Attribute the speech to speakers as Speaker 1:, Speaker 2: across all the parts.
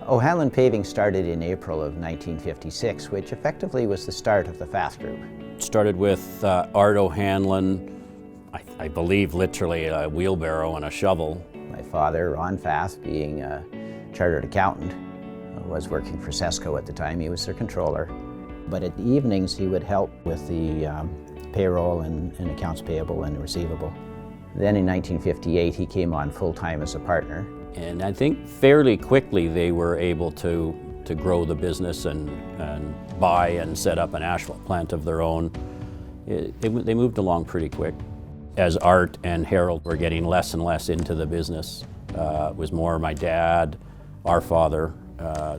Speaker 1: O'Hanlon Paving started in April of 1956, which effectively was the start of the FATH Group.
Speaker 2: It started with Art O'Hanlon, I believe literally a wheelbarrow and a shovel.
Speaker 1: My father, Ron Fath, being a chartered accountant, was working for Sesco at the time. He was their controller. But at the evenings he would help with the payroll and accounts payable and receivable. Then in 1958 he came on full-time as a partner.
Speaker 2: And I think fairly quickly they were able to grow the business and buy and set up an asphalt plant of their own. They moved along pretty quick. As Art and Harold were getting less and less into the business, it was more my dad, our father,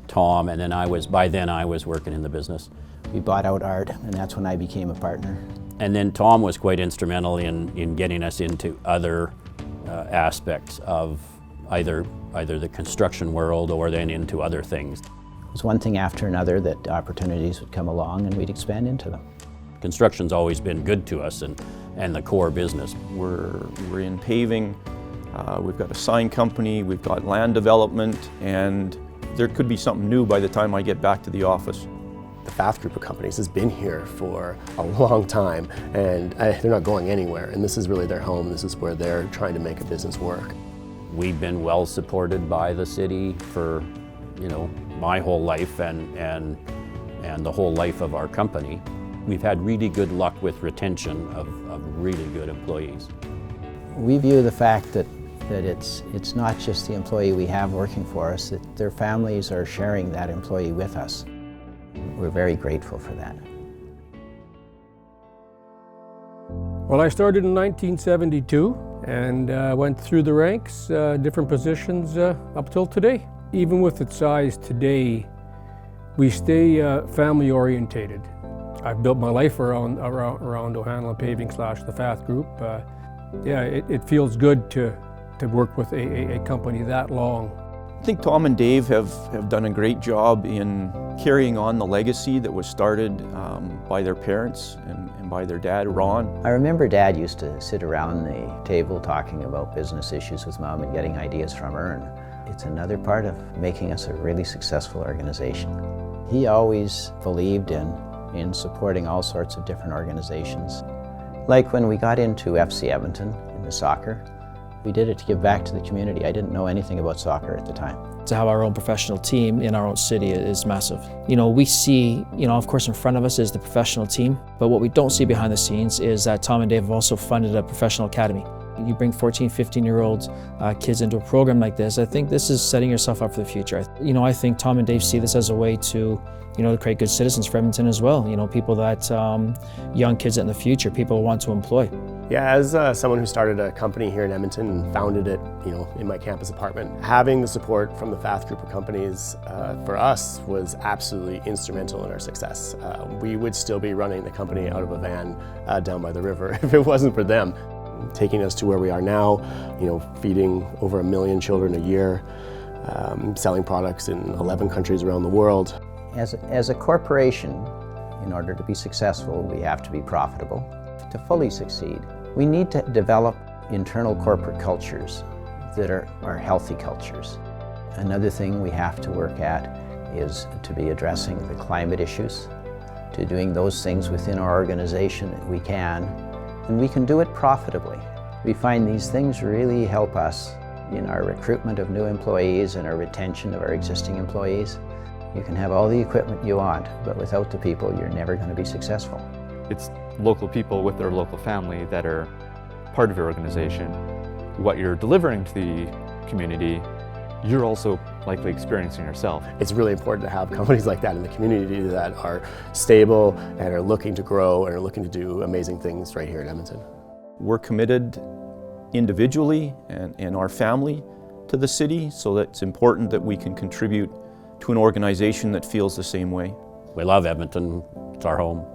Speaker 2: Tom, and then by then I was working in the business.
Speaker 1: We bought out Art, and that's when I became a partner.
Speaker 2: And then Tom was quite instrumental in getting us into other aspects of either the construction world or then into other things.
Speaker 1: It was one thing after another that opportunities would come along and we'd expand into them.
Speaker 2: Construction's always been good to us and the core business.
Speaker 3: We're in paving, we've got a sign company, we've got land development, and there could be something new by the time I get back to the office.
Speaker 4: The FATH group of companies has been here for a long time, and they're not going anywhere, and this is really their home. This is where they're trying to make a business work.
Speaker 2: We've been well supported by the city for, my whole life and the whole life of our company. We've had really good luck with retention of really good employees.
Speaker 1: We view the fact that it's not just the employee we have working for us, that their families are sharing that employee with us. We're very grateful for that.
Speaker 5: Well, I started in 1972 and went through the ranks, different positions up till today. Even with its size today, we stay family orientated. I've built my life around O'Hanlon Paving / the FATH Group. It feels good to work with a company that long.
Speaker 3: I think Tom and Dave have done a great job in carrying on the legacy that was started by their parents and by their dad, Ron.
Speaker 1: I remember Dad used to sit around the table talking about business issues with Mom and getting ideas from her, and it's another part of making us a really successful organization. He always believed in supporting all sorts of different organizations. Like when we got into FC Edmonton in the soccer, we did it to give back to the community. I didn't know anything about soccer at the time.
Speaker 6: To have our own professional team in our own city is massive. We see, of course in front of us is the professional team, but what we don't see behind the scenes is that Tom and Dave have also funded a professional academy. You bring 14, 15-year-old kids into a program like this, I think this is setting yourself up for the future. I think Tom and Dave see this as a way to create good citizens for Edmonton as well. People that, young kids in the future, people want to employ.
Speaker 4: Yeah, as someone who started a company here in Edmonton and founded it, in my campus apartment, having the support from the FATH group of companies for us was absolutely instrumental in our success. We would still be running the company out of a van down by the river if it wasn't for them. Taking us to where we are now, feeding over 1 million children a year, selling products in 11 countries around the world.
Speaker 1: As a corporation, in order to be successful, we have to be profitable. To fully succeed, we need to develop internal corporate cultures that are healthy cultures. Another thing we have to work at is to be addressing the climate issues, to doing those things within our organization that we can, and we can do it profitably. We find these things really help us in our recruitment of new employees and our retention of our existing employees. You can have all the equipment you want, but without the people, you're never going to be successful.
Speaker 7: It's local people with their local family that are part of your organization. What you're delivering to the community, you're also likely experiencing yourself.
Speaker 4: It's really important to have companies like that in the community that are stable and are looking to grow and are looking to do amazing things right here in Edmonton.
Speaker 3: We're committed individually and our family to the city, so that it's important that we can contribute to an organization that feels the same way.
Speaker 2: We love Edmonton, it's our home.